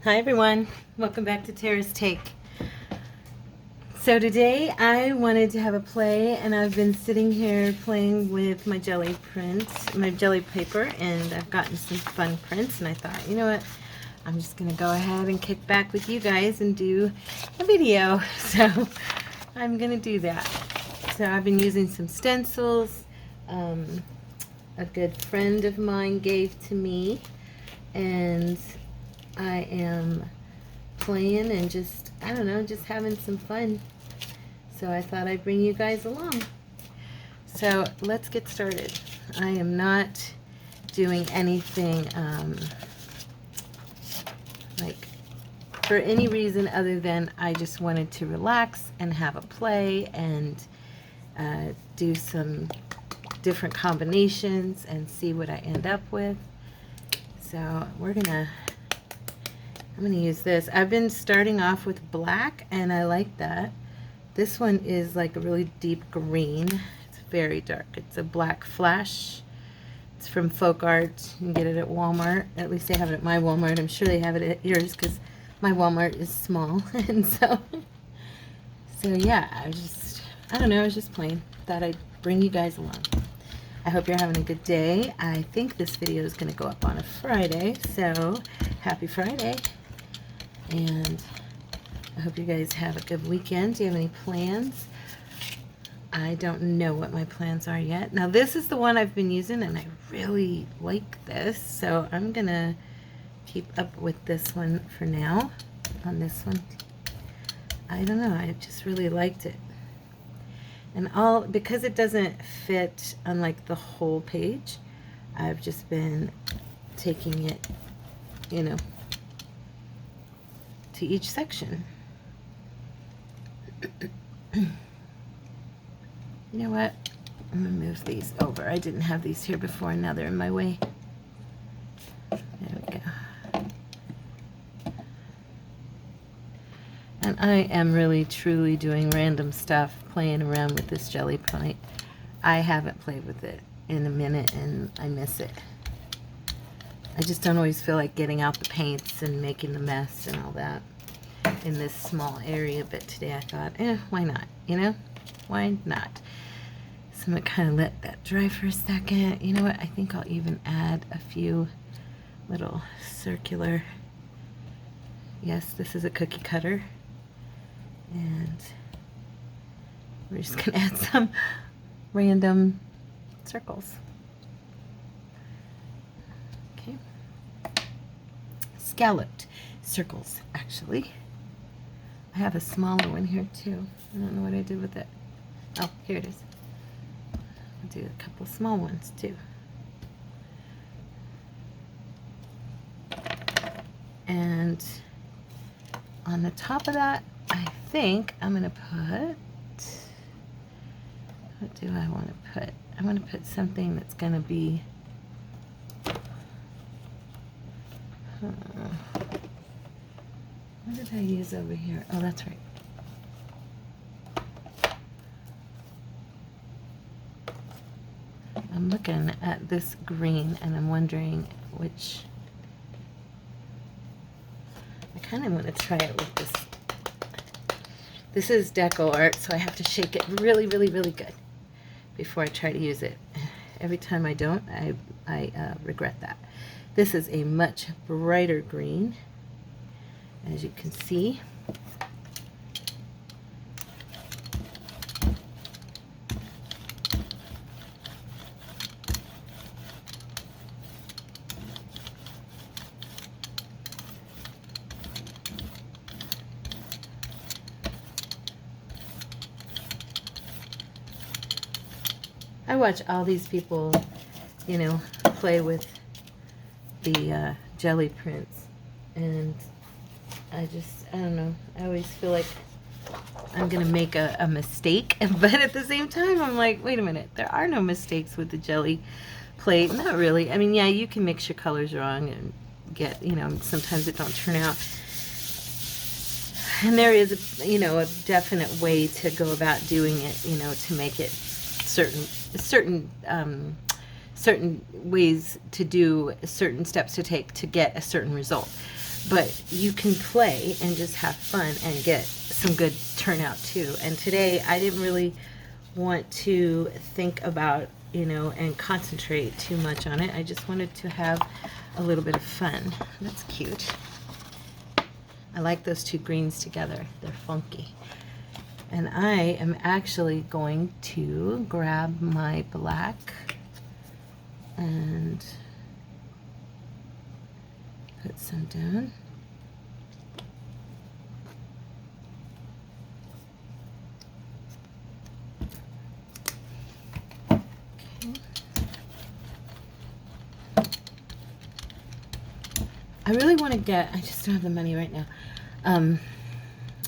Hi everyone, welcome back to Tara's Take. So today I wanted to have a play, and I've been sitting here playing with my jelly prints, my jelly paper, and I've gotten some fun prints, and I thought, you know what, I'm just going to go ahead and kick back with you guys and do a video. So I'm going to do that. So I've been using some stencils, a good friend of mine gave to me, and I am playing and just, I don't know, just having some fun. So I thought I'd bring you guys along. So let's get started. I am not doing anything like for any reason other than I just wanted to relax and have a play and do some different combinations and see what I end up with. So I'm going to use this. I've been starting off with black, and I like that. This one is like a really deep green. It's very dark. It's a black flash. It's from Folk Art. You can get it at Walmart. At least they have it at my Walmart. I'm sure they have it at yours because my Walmart is small. And so yeah, I don't know, I was just playing. Thought I'd bring you guys along. I hope you're having a good day. I think this video is going to go up on a Friday, so happy Friday. And I hope you guys have a good weekend. Do you have any plans? I don't know what my plans are yet. Now this is the one I've been using, and I really like this, so I'm going to keep up with this one for now. On this one, I don't know, I just really liked it. And because it doesn't fit on like the whole page, I've just been taking it, you know, to each section. You know what? I'm going to move these over. I didn't have these here before, and now they're in my way. There we go. And I am really, truly doing random stuff, playing around with this jelly paint. I haven't played with it in a minute, and I miss it. I just don't always feel like getting out the paints and making the mess and all that in this small area, but today I thought, why not, you know? Why not? So I'm going to kind of let that dry for a second. You know what? I think I'll even add a few little circular, yes, this is a cookie cutter, and we're just going to add some random circles. Okay. Scalloped circles, actually. I have a smaller one here too. I don't know what I did with it. Oh, here it is. I'll do a couple small ones too. And on the top of that, I think I'm going to put, what do I want to put? I want to put something that's going to be, what did I use over here? Oh, that's right. I'm looking at this green, and I'm wondering which, I kind of want to try it with this. This is deco art, so I have to shake it really, really, really good before I try to use it. Every time I don't, I regret that. This is a much brighter green, as you can see. I watch all these people, you know, play with the jelly prints, and I don't know, I always feel like I'm gonna make a mistake, but at the same time I'm like, wait a minute, there are no mistakes with the jelly plate. Not really. I mean, yeah, you can mix your colors wrong and get, you know, sometimes it don't turn out, and there is a definite way to go about doing it, to make it certain ways to do, certain steps to take to get a certain result. But you can play and just have fun and get some good turnout too. And today I didn't really want to think about, you know, and concentrate too much on it. I just wanted to have a little bit of fun. That's cute. I like those two greens together. They're funky. And I am actually going to grab my black and put some down. I really want to get, I just don't have the money right now.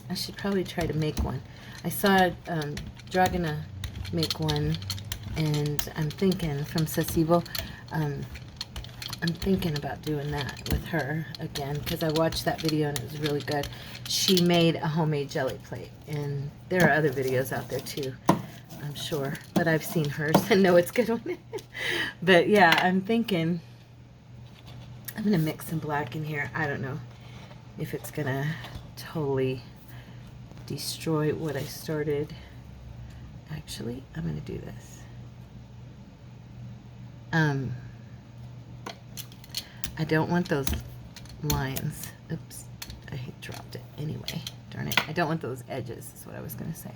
I should probably try to make one. I saw Dragana make one, and I'm thinking from Sasibo, I'm thinking about doing that with her again, because I watched that video and it was really good. She made a homemade jelly plate, and there are other videos out there too, I'm sure, but I've seen hers and know it's good one. But yeah, I'm thinking I'm gonna mix some black in here. I don't know if it's gonna totally destroy what I started. Actually, I'm gonna do this. I don't want those lines. Oops, I dropped it anyway. Darn it. I don't want those edges, is what I was gonna say.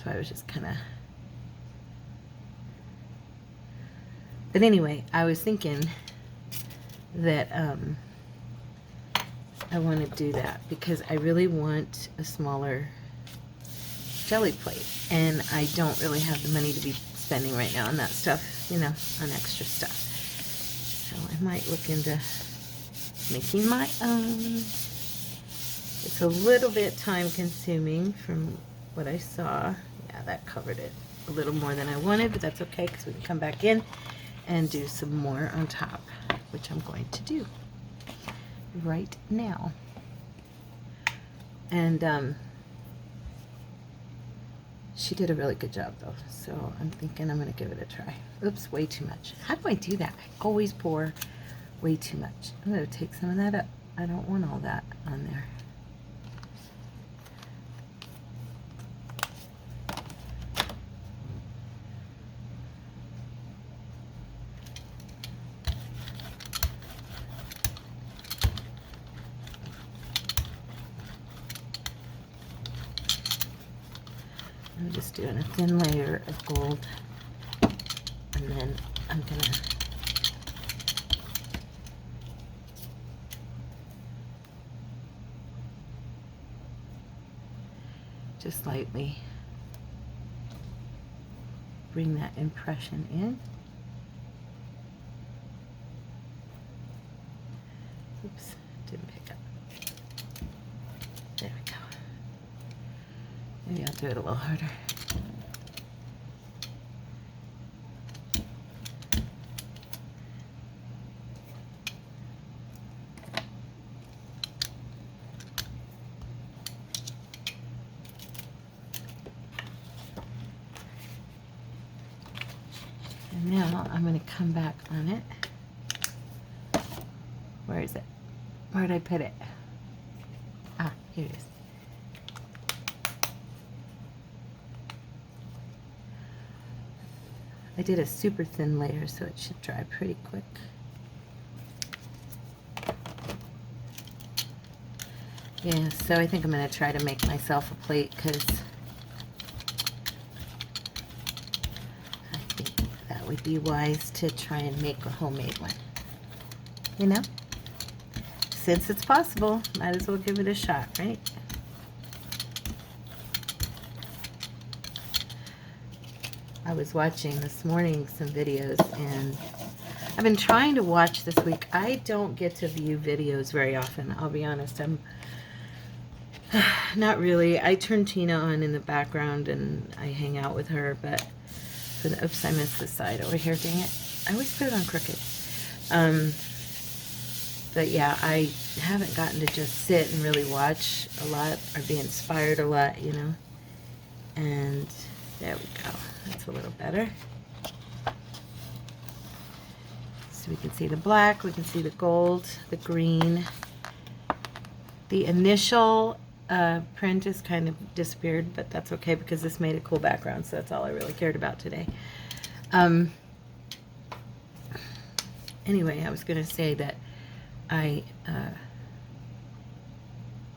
So I was just kind of. But anyway, I was thinking that I want to do that because I really want a smaller jelly plate, and I don't really have the money to be spending right now on that stuff, you know, on extra stuff. So I might look into making my own. It's a little bit time consuming from what I saw. Yeah, that covered it a little more than I wanted, but that's okay because we can come back in and do some more on top, which I'm going to do right now. And she did a really good job though, so I'm thinking I'm gonna give it a try. Oops, way too much. How do I do that? I always pour way too much. I'm gonna take some of that up. I don't want all that on there. I'm just doing a thin layer of gold, and then I'm gonna just lightly bring that impression in. Oops, didn't pick up. There we go. Maybe I'll do it a little harder. And now I'm going to come back on it. Where is it? Where did I put it? Ah, here it is. I did a super thin layer, so it should dry pretty quick. Yeah, so I think I'm going to try to make myself a plate because I think that would be wise to try and make a homemade one. You know? Since it's possible, might as well give it a shot, right? I was watching this morning some videos, and I've been trying to watch this week. I don't get to view videos very often, I'll be honest. I'm not really. I turn Tina on in the background and I hang out with her, but for the, oops, I missed this side over here, dang it. I always put it on crooked. But yeah, I haven't gotten to just sit and really watch a lot or be inspired a lot, you know. And there we go. That's a little better. So we can see the black, we can see the gold, the green, The initial print is kind of disappeared, but that's okay because this made a cool background, so that's all I really cared about today. Anyway, I was going to say that I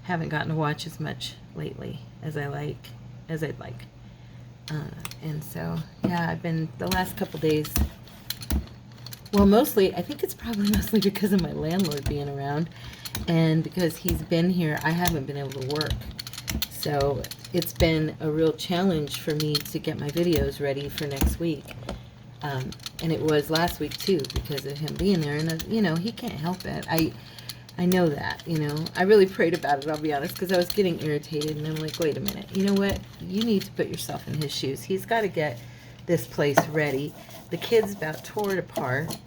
haven't gotten to watch as much lately as I'd like. And so, yeah, I've been the last couple days, well, mostly, I think it's probably mostly because of my landlord being around, and because he's been here, I haven't been able to work. So it's been a real challenge for me to get my videos ready for next week. And it was last week too, because of him being there, and you know, he can't help it. I know that, you know. I really prayed about it, I'll be honest, because I was getting irritated, and I'm like, wait a minute, you know what? You need to put yourself in his shoes. He's got to get this place ready. The kids about tore it apart.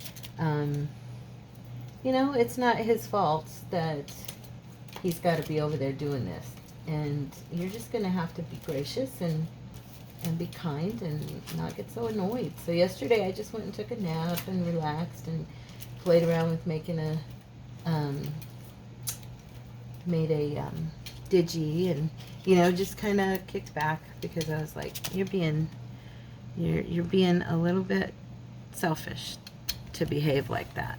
You know, it's not his fault that he's got to be over there doing this. And you're just going to have to be gracious and be kind and not get so annoyed. So yesterday I just went and took a nap and relaxed and played around with making a digi, and you know, just kind of kicked back because I was like, you're being a little bit selfish to behave like that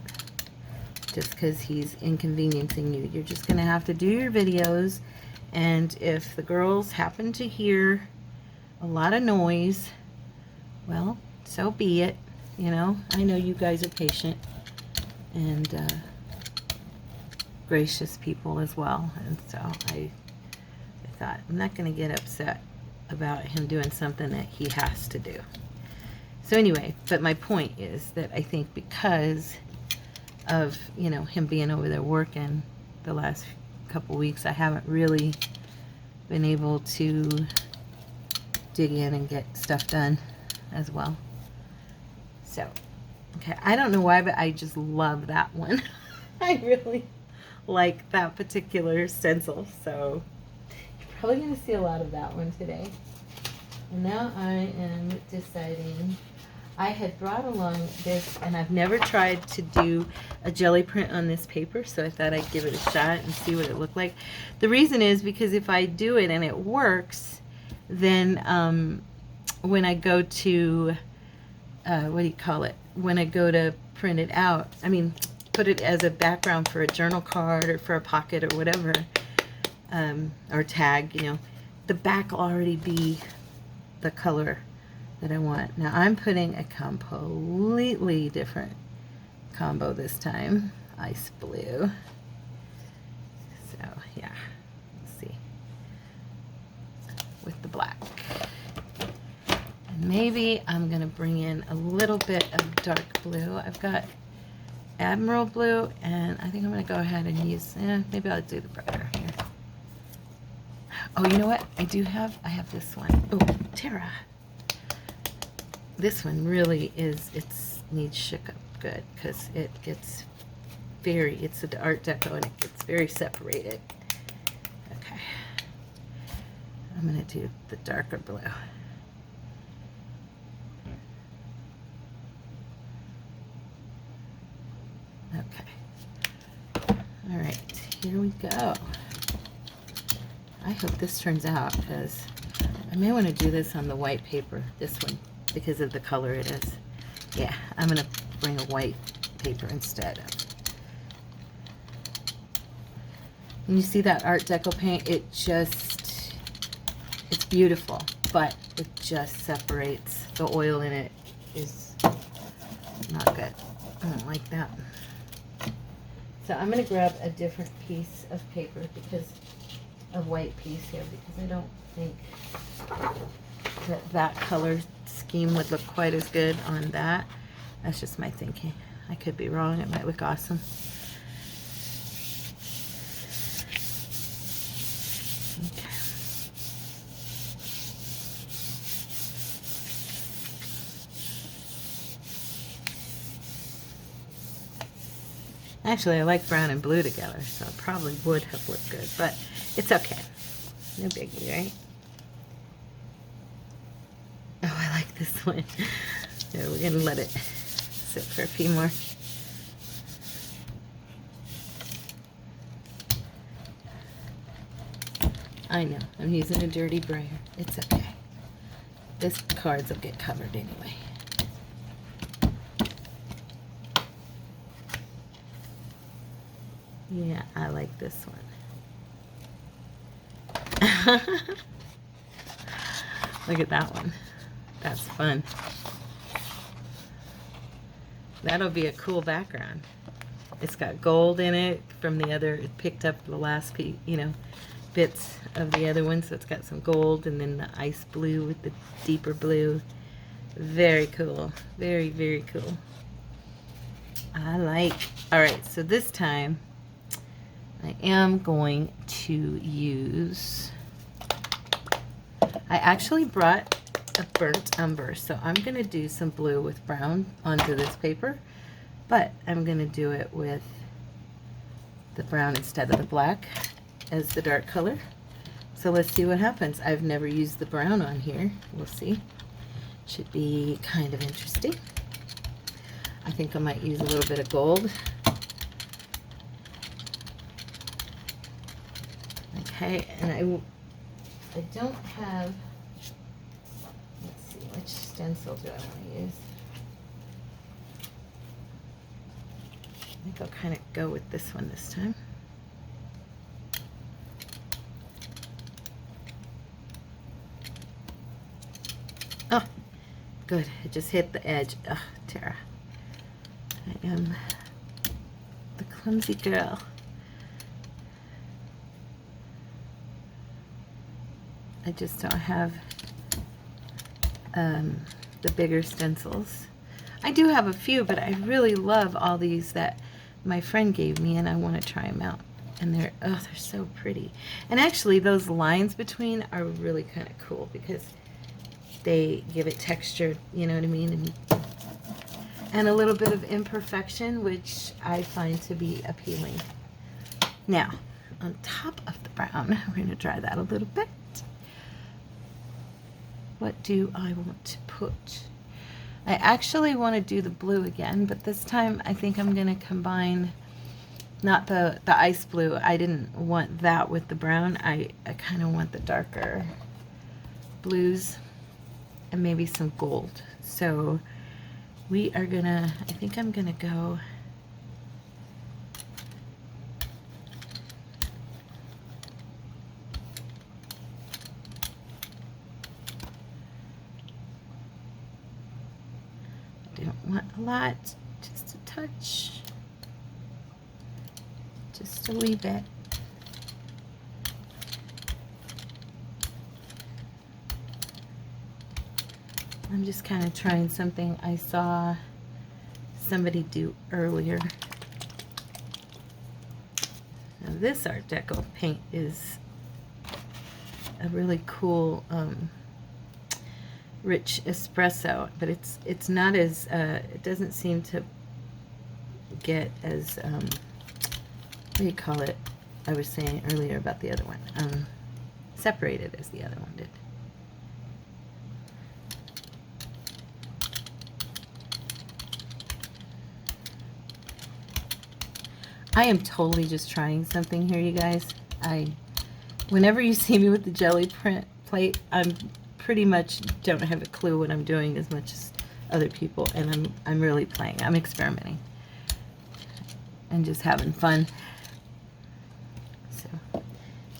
just because he's inconveniencing you. You're just gonna have to do your videos, and if the girls happen to hear a lot of noise, well, so be it. You know, I know you guys are patient and gracious people as well, and so I thought, I'm not going to get upset about him doing something that he has to do. So anyway, but my point is that I think because of, you know, him being over there working the last couple weeks, I haven't really been able to dig in and get stuff done as well. So, okay, I don't know why, but I just love that one. I really like that particular stencil, so you're probably going to see a lot of that one today. And now I am deciding, I had brought along this, and I've never tried to do a jelly print on this paper, so I thought I'd give it a shot and see what it looked like. The reason is because if I do it and it works, then when I go to, what do you call it? When I go to print it out, I mean, put it as a background for a journal card or for a pocket or whatever, or tag, you know, the back will already be the color that I want. Now I'm putting a completely different combo this time, ice blue. So yeah, let's see, with the black. And maybe I'm gonna bring in a little bit of dark blue. I've got Emerald blue, and I think I'm gonna go ahead and use, maybe I'll do the brighter here. Oh, you know what? I have this one. Oh, Tara. This one really is, needs shook up good because it gets it's an Art Deco and it gets very separated. Okay. I'm gonna do the darker blue. Okay. All right, here we go. I hope this turns out, because I may want to do this on the white paper, this one, because of the color it is. Yeah, I'm going to bring a white paper instead. And you see that Art Deco paint? It's beautiful, but it just separates. The oil in it is not good. I don't like that. So I'm going to grab a different piece of paper, because a white piece here, because I don't think that color scheme would look quite as good on that. That's just my thinking. I could be wrong. It might look awesome. Okay. Actually, I like brown and blue together, so it probably would have looked good, but it's okay. No biggie, right? Oh, I like this one. Yeah, we're going to let it sit for a few more. I know, I'm using a dirty brayer. It's okay. This cards will get covered anyway. Yeah, I like this one. Look at that one. That's fun. That'll be a cool background. It's got gold in it from the other, it picked up the last piece, you know, bits of the other one, so it's got some gold, and then the ice blue with the deeper blue. Very cool. Very, very cool. I like. All right, so this time I am going to use, I actually brought a burnt umber, so I'm going to do some blue with brown onto this paper, but I'm going to do it with the brown instead of the black as the dark color. So let's see what happens. I've never used the brown on here. We'll see. Should be kind of interesting. I think I might use a little bit of gold. Okay, and I don't have, let's see, which stencil do I want to use? I think I'll kind of go with this one this time. Oh, good. It just hit the edge. Oh, Tara. I am the clumsy girl. I just don't have the bigger stencils. I do have a few, but I really love all these that my friend gave me, and I want to try them out. And they're so pretty. And actually, those lines between are really kind of cool because they give it texture, you know what I mean? And a little bit of imperfection, which I find to be appealing. Now, on top of the brown, we're going to dry that a little bit. What do I want to put? I actually want to do the blue again, but this time I think I'm going to combine, not the ice blue. I didn't want that with the brown. I kind of want the darker blues and maybe some gold. So we are going to, I think I'm going to go want a lot, just a touch, just a wee bit. I'm just kind of trying something I saw somebody do earlier. Now this Art Deco paint is a really cool rich espresso, but it's not as it doesn't seem to get as what do you call it? I was saying earlier about the other one, separated as the other one did. I am totally just trying something here, you guys. Whenever you see me with the jelly print plate, I'm pretty much don't have a clue what I'm doing as much as other people, and I'm really playing. I'm experimenting and just having fun. So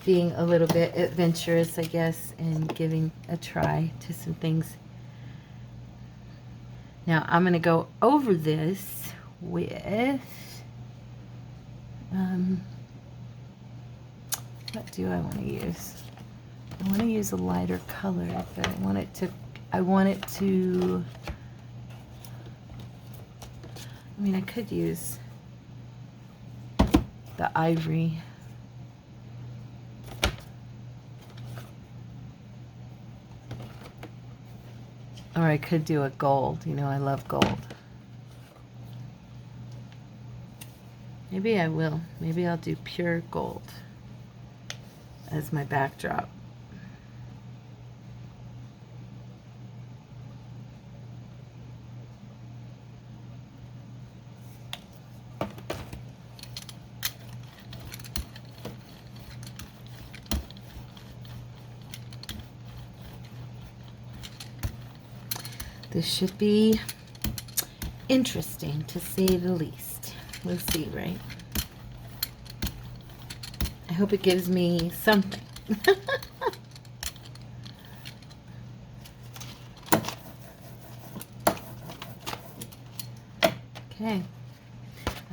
being a little bit adventurous, I guess, and giving a try to some things. Now I'm going to go over this with what do I want to use? I want to use a lighter color, but I want it to, I mean, I could use the ivory. Or I could do a gold. You know, I love gold. Maybe I will. Maybe I'll do pure gold as my backdrop. This should be interesting, to say the least. We'll see, right? I hope it gives me something. Okay.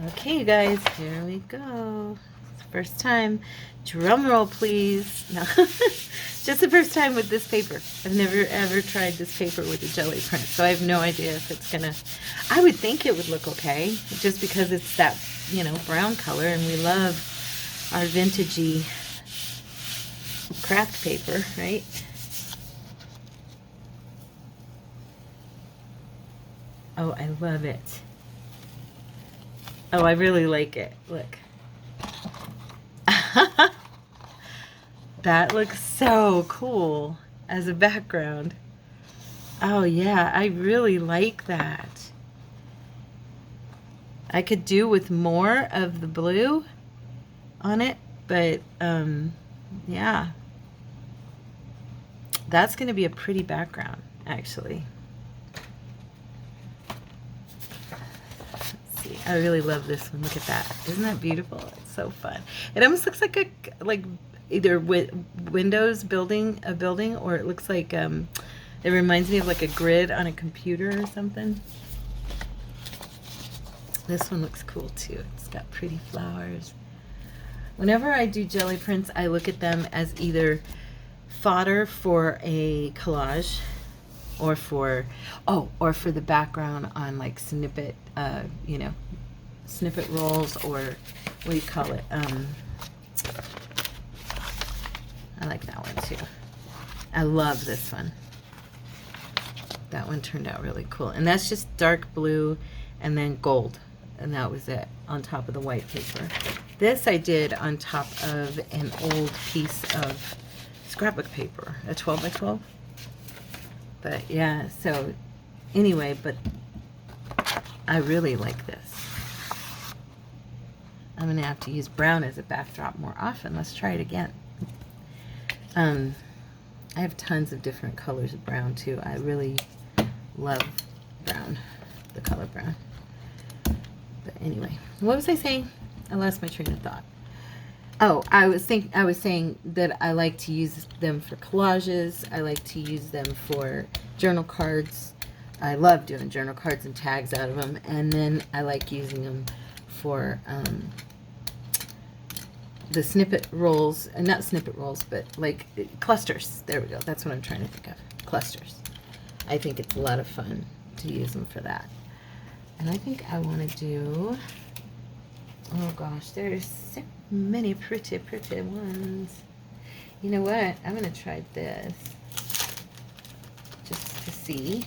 Okay, you guys, here we go. It's the first time. Drum roll, please. No. Just the first time with this paper. I've never ever tried this paper with a jelly print, so I have no idea if it's gonna. I would think it would look okay, just because it's that, you know, brown color, and we love our vintagey craft paper, right? Oh, I love it. Oh, I really like it. Look. That looks so cool as a background. Oh yeah, I really like that. I could do with more of the blue on it, but yeah. That's going to be a pretty background, actually. Let's see. I really love this one. Look at that. Isn't that beautiful? It's so fun. It almost looks like either windows building a building, or it looks like it reminds me of like a grid on a computer or something. This one looks cool too. It's got pretty flowers. Whenever I do jelly prints, I look at them as either fodder for a collage, or for the background on like snippet, you know, snippet rolls, or what do you call it? I like that one too. I love this one. That one turned out really cool. And that's just dark blue and then gold. And that was it on top of the white paper. This I did on top of an old piece of scrapbook paper, a 12 by 12. But yeah, so anyway, but I really like this. I'm gonna have to use brown as a backdrop more often. Let's try it again. I have tons of different colors of brown too. I really love brown, the color brown. But anyway, what was I saying? I lost my train of thought. Oh, I was saying that I like to use them for collages. I like to use them for journal cards. I love doing journal cards and tags out of them. And then I like using them for the snippet rolls, not snippet rolls, but like clusters. There we go. That's what I'm trying to think of. Clusters. I think it's a lot of fun to use them for that. And I think I want to do, oh gosh, there's so many pretty, pretty ones. You know what? I'm going to try this just to see.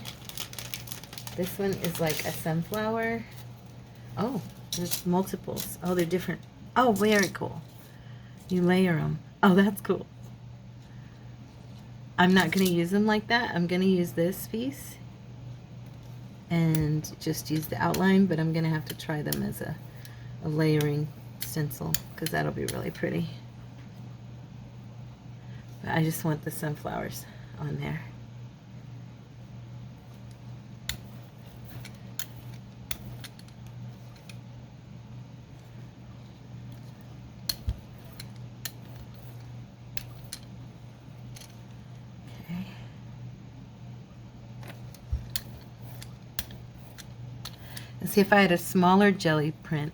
This one is like a sunflower. Oh, there's multiples. Oh, they're different. Oh, very cool. You layer them. Oh, that's cool. I'm not going to use them like that. I'm going to use this piece and just use the outline, but I'm going to have to try them as a layering stencil, because that'll be really pretty. But I just want the sunflowers on there. And see, if I had a smaller jelly print,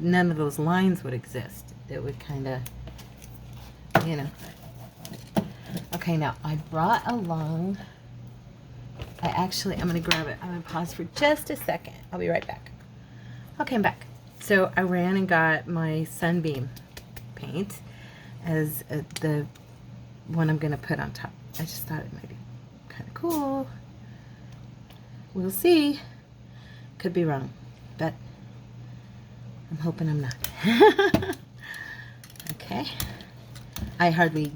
none of those lines would exist. It would kind of, you know. Okay, now I brought along, I'm going to grab it. I'm going to pause for just a second. I'll be right back. Okay, I'm back. So I ran and got my Sunbeam paint as the one I'm going to put on top. I just thought it might be kind of cool. We'll see. Could be wrong, but I'm hoping I'm not. Okay.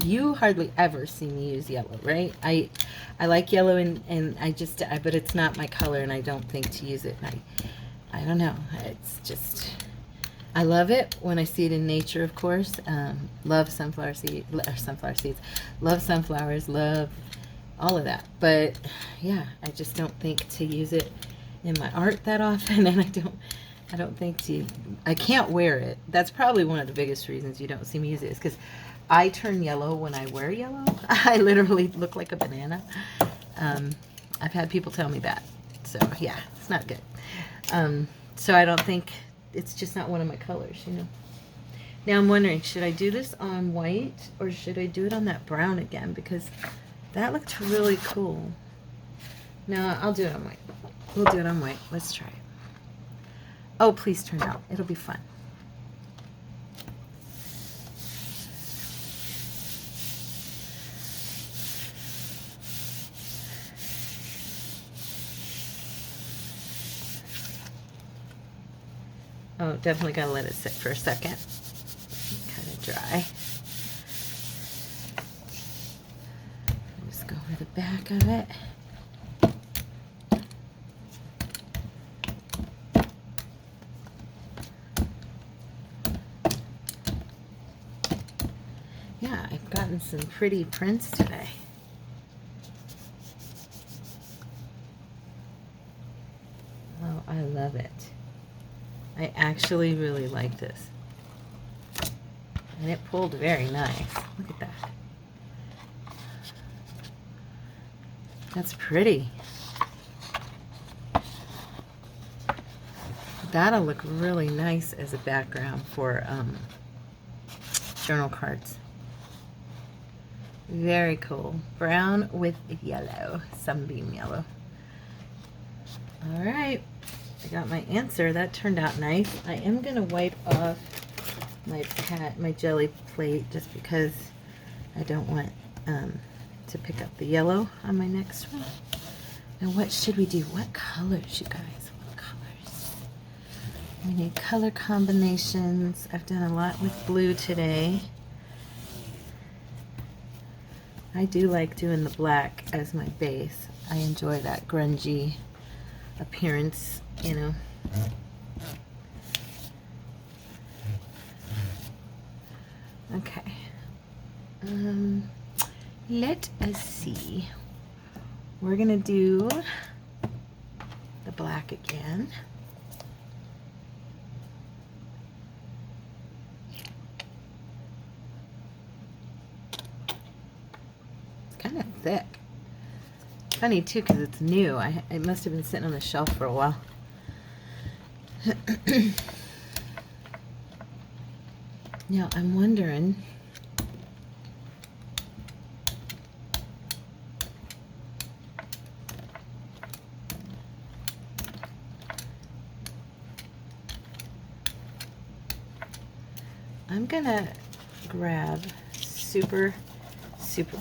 You hardly ever see me use yellow, right? I like yellow, and but it's not my color, and I don't think to use it. I don't know. It's just, I love it when I see it in nature, of course. Love sunflower seeds. Love sunflowers. Love all of that. But yeah, I just don't think to use it in my art that often, and I don't think I can't wear it. That's probably one of the biggest reasons you don't see me use it, is because I turn yellow when I wear yellow. I literally look like a banana. I've had people tell me that. So yeah, it's not good. So I don't think, it's just not one of my colors, you know. Now I'm wondering, should I do this on white or should I do it on that brown again? Because that looked really cool. No, I'll do it on white. We'll do it on white. Let's try it. Oh, please turn out. It'll be fun. Oh, definitely gotta let it sit for a second. Kind of dry. Just go over the back of it. Yeah, I've gotten some pretty prints today. Oh, I love it. I actually really like this. And it pulled very nice. Look at that. That's pretty. That'll look really nice as a background for journal cards. Very cool. Brown with yellow. Sunbeam yellow. All right. I got my answer. That turned out nice. I am going to wipe off my jelly plate just because I don't want to pick up the yellow on my next one. Now what should we do? What colors, you guys? What colors? We need color combinations. I've done a lot with blue today. I do like doing the black as my base. I enjoy that grungy appearance, you know. Okay. Let us see. We're gonna do the black again. It's kind of thick. Funny too, because it's new. It must have been sitting on the shelf for a while. Now I'm wondering, I'm gonna grab super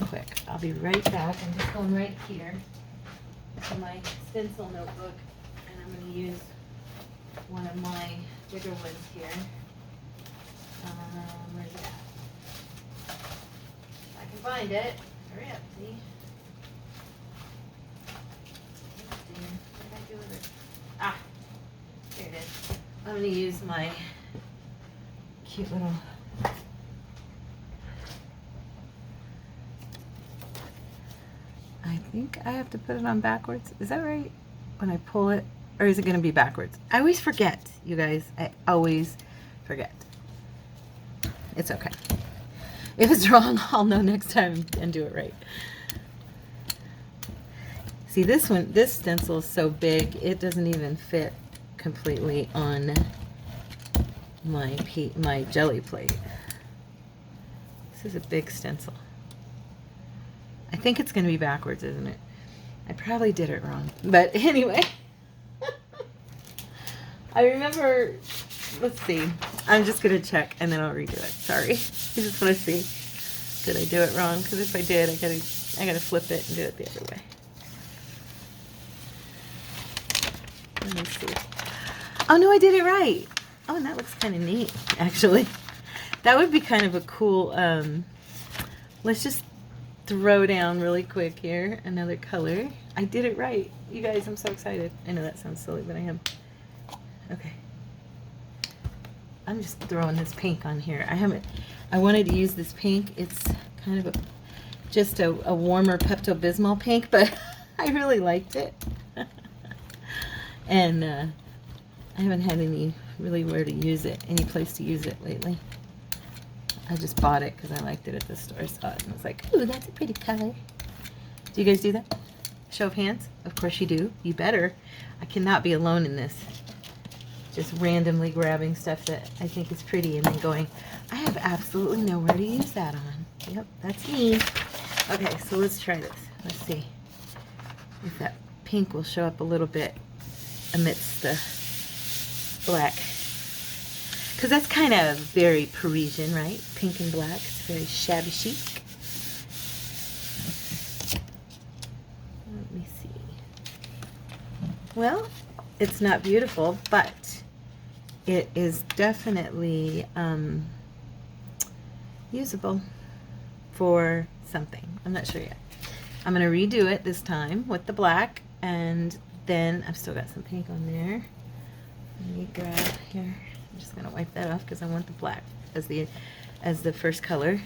quick. I'll be right back. I'm just going right here to my stencil notebook, and I'm going to use one of my bigger ones here. Where's it at? If I can find it. Hurry up, see? Oh dear, what did I do with it? Ah, here it is. I'm going to use my cute little I think I have to put it on backwards. Is that right? When I pull it? Or is it going to be backwards? I always forget, you guys. I always forget. It's okay. If it's wrong, I'll know next time and do it right. See, this stencil is so big, it doesn't even fit completely on my jelly plate. This is a big stencil. I think it's going to be backwards, isn't it? I probably did it wrong. But anyway. I remember, let's see. I'm just going to check and then I'll redo it. Sorry. I just want to see. Did I do it wrong? Because if I did, I gotta flip it and do it the other way. Let me see. Oh no, I did it right. Oh, and that looks kind of neat, actually. That would be kind of a cool, let's just throw down really quick here another color. I did it right. You guys, I'm so excited. I know that sounds silly, but I am. Okay. I'm just throwing this pink on here. I wanted to use this pink. It's kind of just a warmer Pepto-Bismol pink, but I really liked it. And I haven't had any really where to use it, any place to use it lately. I just bought it because I liked it at the store, saw it, and was like, ooh, that's a pretty color. Do you guys do that? Show of hands? Of course you do. You better. I cannot be alone in this. Just randomly grabbing stuff that I think is pretty and then going, I have absolutely nowhere to use that on. Yep, that's me. Okay, so let's try this. Let's see if that pink will show up a little bit amidst the black. Because that's kind of very Parisian, right? Pink and black. It's very shabby chic. Let me see. Well, it's not beautiful, but it is definitely usable for something. I'm not sure yet. I'm going to redo it this time with the black, and then I've still got some pink on there. Let me grab here. I'm just going to wipe that off because I want the black as the first color.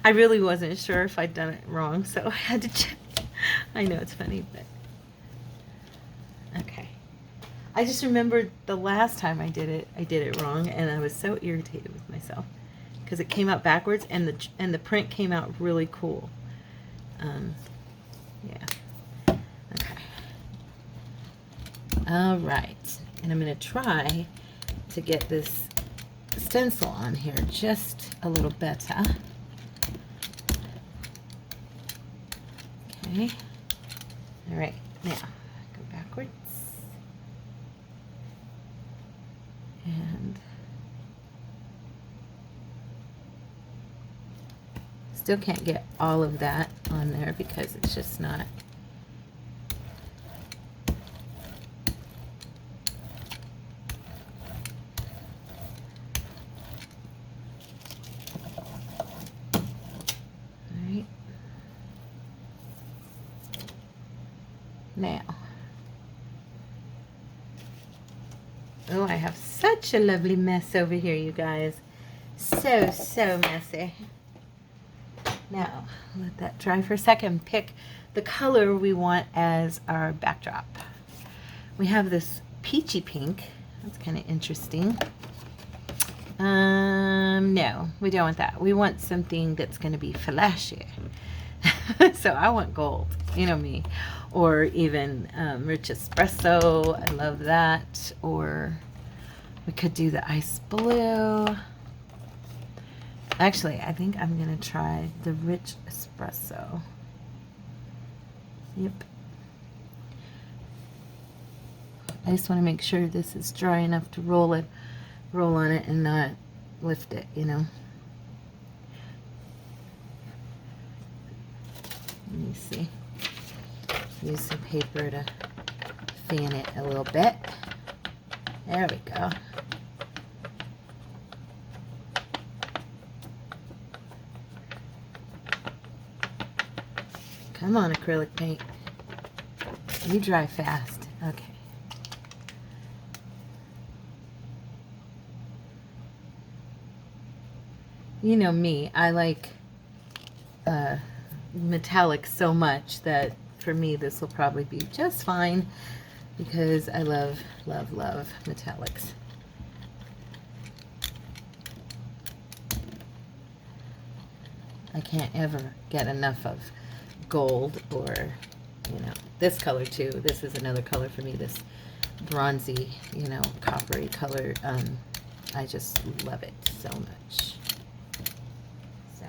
I really wasn't sure if I'd done it wrong, so I had to check. I know it's funny, but okay. I just remembered the last time I did it wrong, and I was so irritated with myself because it came out backwards, and the print came out really cool. Yeah. Okay. All right, and I'm gonna try to get this stencil on here just a little better. Okay. All right. Now go backwards. And still can't get all of that on there because it's just not. All right. Now. Oh, I have such a lovely mess over here, you guys. So messy. Now, let that dry for a second. Pick the color we want as our backdrop. We have this peachy pink. That's kind of interesting. No, we don't want that. We want something that's going to be flashy. So I want gold, you know me. Or even rich espresso. I love that. Or we could do the ice blue. Actually, I think I'm going to try the rich espresso. Yep. I just want to make sure this is dry enough to roll on it and not lift it, you know. Let me see. Use some paper to fan it a little bit. There we go. Come on, acrylic paint. You dry fast. Okay. You know me, I like metallic so much that for me this will probably be just fine because I love metallics. I can't ever get enough of gold or, you know, this color too. This is another color for me, this bronzy, you know, coppery color. I just love it so much. So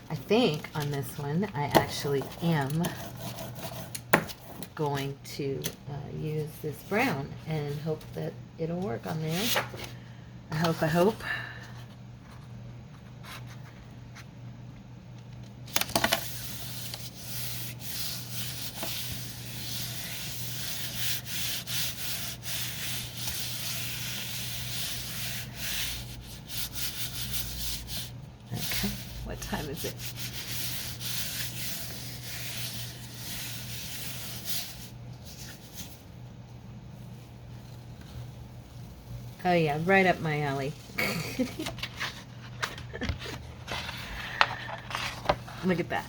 I think on this one I actually am going to use this brown and hope that it'll work on there. I hope. Okay, what time is it? Oh yeah, right up my alley. Look at that.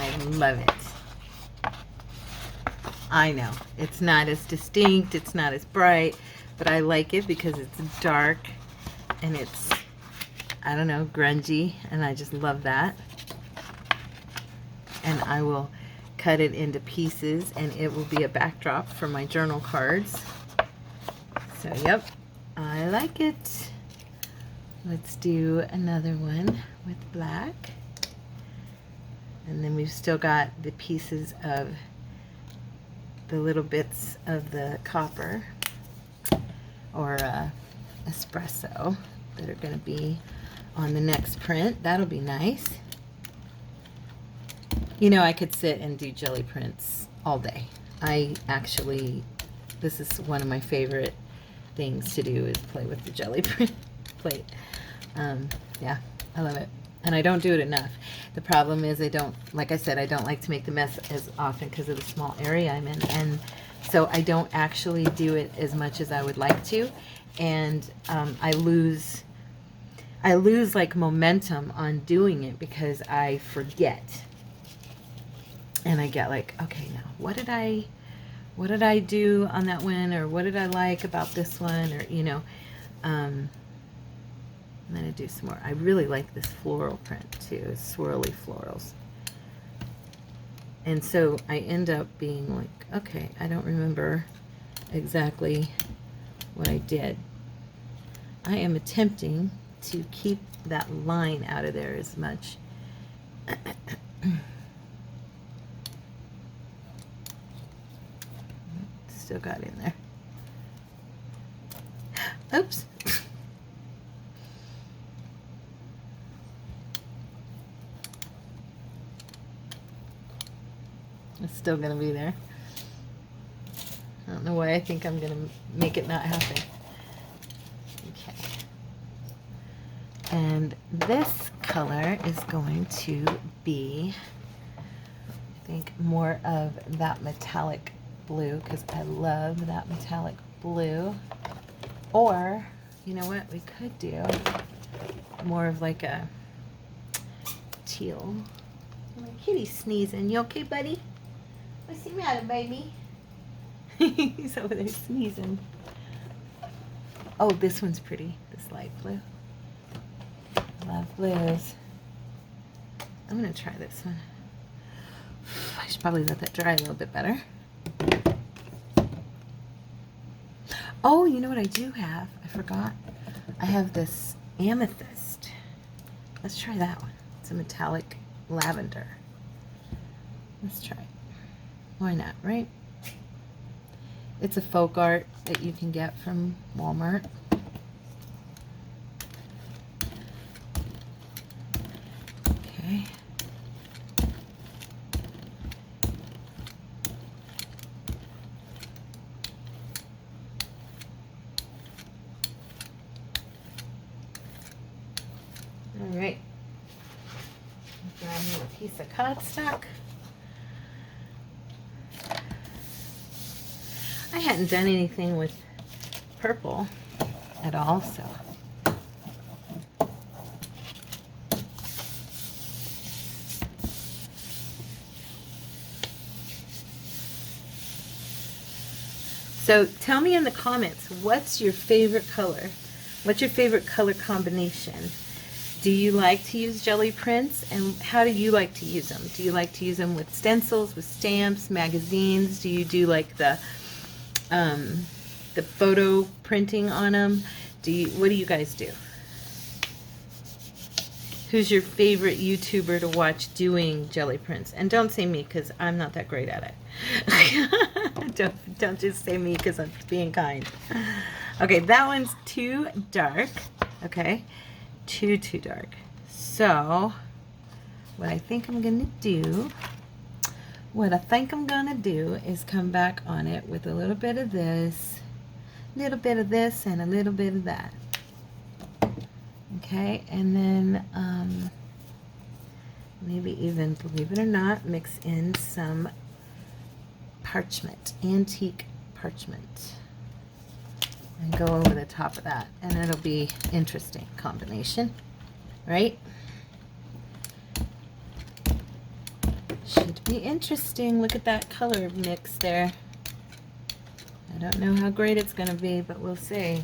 I love it. I know, it's not as distinct, it's not as bright, but I like it because it's dark and it's, I don't know, grungy, and I just love that. And I will cut it into pieces and it will be a backdrop for my journal cards. So yep, I like it. Let's do another one with black. And then we've still got the pieces of the little bits of the copper or espresso that are going to be on the next print. That'll be nice. You know, I could sit and do jelly prints all day. I actually, this is one of my favorite things to do, is play with the jelly print plate. Yeah, I love it. And I don't do it enough. The problem is I don't, like I said, I don't like to make the mess as often because of the small area I'm in. And so I don't actually do it as much as I would like to. And I lose like momentum on doing it because I forget. And I get like, okay, now what did I do on that one, or what did I like about this one, or you know, I'm gonna do some more. I really like this floral print too, swirly florals. And so I end up being like, okay, I don't remember exactly what I did. I am attempting to keep that line out of there as much. Still got in there. Oops. It's still gonna be there. I don't know why I think I'm gonna make it not happen. Okay. And this color is going to be, I think, more of that metallic blue, because I love that metallic blue. Or, you know what, we could do more of like a teal. My kitty's sneezing. You okay, buddy? What's the matter, baby? He's over there sneezing. Oh, this one's pretty. This light blue. Love blues. I'm gonna try this one. I should probably let that dry a little bit better. Oh, you know what I do have? I forgot. I have this amethyst. Let's try that one. It's a metallic lavender. Let's try it. Why not, right? It's a folk art that you can get from Walmart. Okay. All right. Grab me a piece of cardstock. I hadn't done anything with purple at all, so. So tell me in the comments, what's your favorite color? What's your favorite color combination? Do you like to use jelly prints, and how do you like to use them? Do you like to use them with stencils, with stamps, magazines? Do you do like the photo printing on them? What do you guys do? Who's your favorite YouTuber to watch doing jelly prints? And don't say me, because I'm not that great at it. don't just say me because I'm being kind. Okay, that one's too dark. Okay, too dark. So what I think I'm gonna do is come back on it with a little bit of this, and a little bit of that. Okay, and then maybe even, believe it or not, mix in some parchment, antique parchment, and go over the top of that, and it'll be interesting combination, right? Be interesting. Look at that color mix there. I don't know how great it's going to be, but we'll see.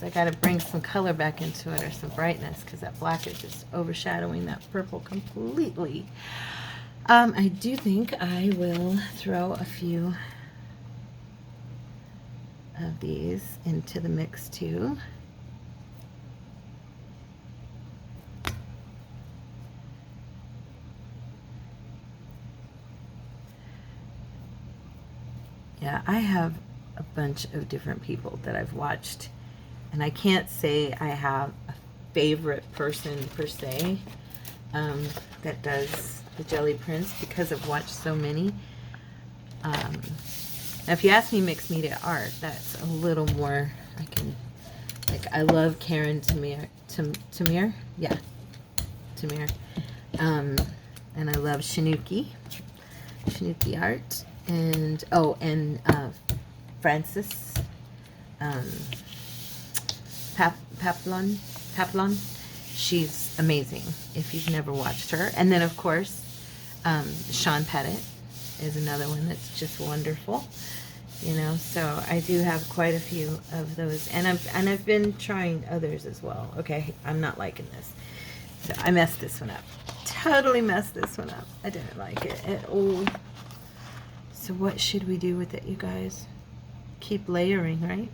I got to bring some color back into it, or some brightness, because that black is just overshadowing that purple completely. I do think I will throw a few of these into the mix too. Yeah, I have a bunch of different people that I've watched, and I can't say I have a favorite person per se that does the jelly prints, because I've watched so many. Now if you ask me mixed media art, that's a little more, I love Karen Tamir, yeah, Tamir, and I love Shinuki art, and Francis Paplon. She's amazing if you've never watched her. And then of course Sean Pettit is another one that's just wonderful, you know. So I do have quite a few of those, and I've been trying others as well. Okay, I'm not liking this, so I messed this one up. Totally messed this one up. I didn't like it at all. So what should we do with it, you guys? Keep layering, right?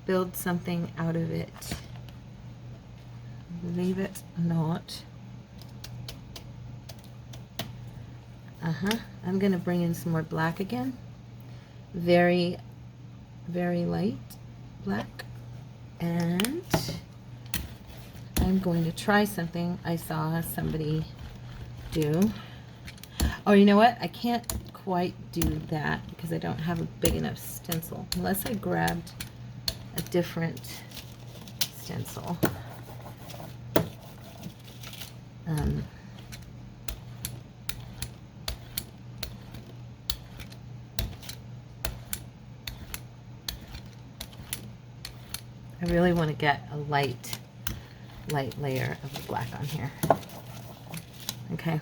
Build something out of it. Leave it not. I'm gonna bring in some more black again. Very, very light black. And I'm going to try something I saw somebody do. Oh, you know what? I can't quite do that because I don't have a big enough stencil. Unless I grabbed a different stencil. I really want to get a light layer of black on here. Okay,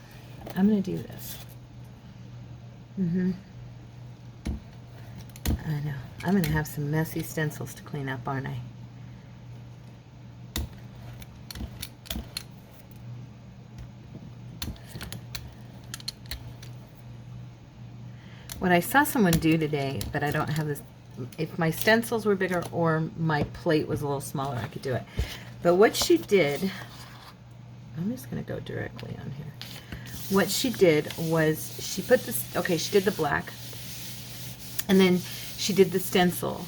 I'm going to do this. I know. I'm going to have some messy stencils to clean up, aren't I? What I saw someone do today, but I don't have this, if my stencils were bigger or my plate was a little smaller, I could do it. But what she did, I'm just going to go directly on here. What she did was she put this, okay, she did the black, and then she did the stencil,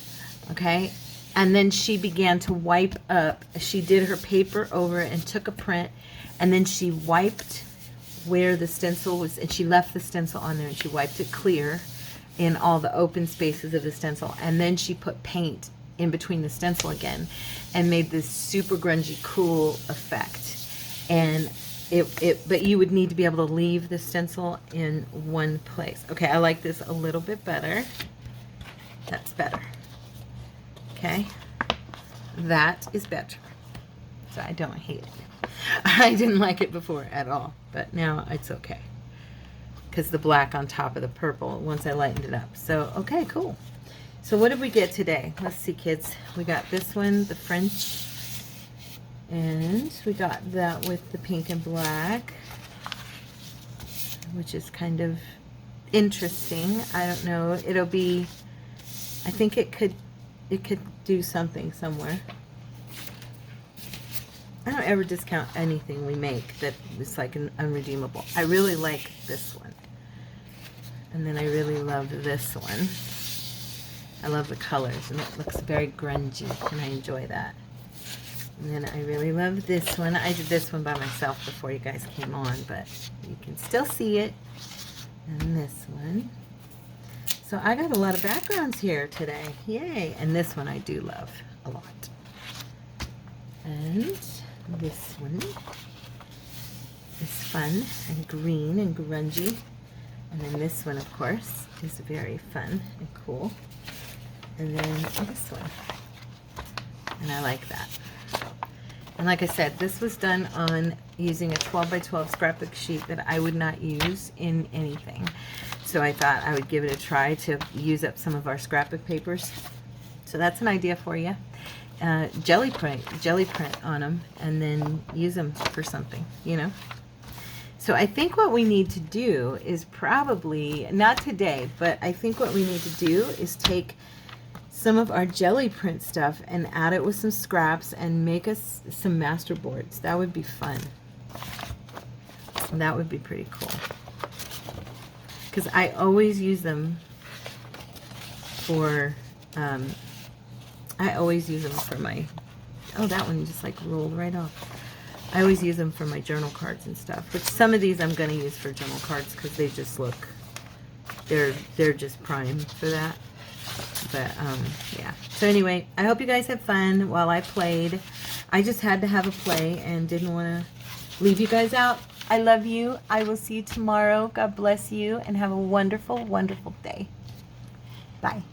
okay, and then she began to wipe up. She did her paper over it and took a print, and then she wiped where the stencil was, and she left the stencil on there, and she wiped it clear in all the open spaces of the stencil, and then she put paint in between the stencil again and made this super grungy cool effect. And but you would need to be able to leave the stencil in one place. Okay, I like this a little bit better. That's better. Okay, that is better. So I don't hate it. I didn't like it before at all, but now it's okay. Because the black on top of the purple, once I lightened it up. So, okay, cool. So what did we get today? Let's see, kids. We got this one, the French. And we got that with the pink and black, which is kind of interesting. I don't know. It'll be, I think it could do something somewhere. I don't ever discount anything we make that is like an unredeemable. I really like this one. And then I really love this one. I love the colors, and it looks very grungy, and I enjoy that. And then I really love this one. I did this one by myself before you guys came on, but you can still see it. And this one. So I got a lot of backgrounds here today. Yay! And this one I do love a lot. And this one is fun and green and grungy. And then this one, of course, is very fun and cool. And then this one. And I like that. And like I said, this was done on using a 12 by 12 scrapbook sheet that I would not use in anything. So I thought I would give it a try to use up some of our scrapbook papers. So that's an idea for you. Jelly print on them, and then use them for something, you know. So I think what we need to do is probably, not today, but I think what we need to do is take some of our jelly print stuff and add it with some scraps and make us some master boards. That would be fun. That would be pretty cool. Because I always use them for, I always use them for my, oh, that one just like rolled right off. I always use them for my journal cards and stuff, which some of these I'm going to use for journal cards because they just look, they're just prime for that. But yeah, so anyway, I hope you guys had fun while I played. I just had to have a play and didn't want to leave you guys out. I love you. I will see you tomorrow. God bless you and have a wonderful, wonderful day. Bye.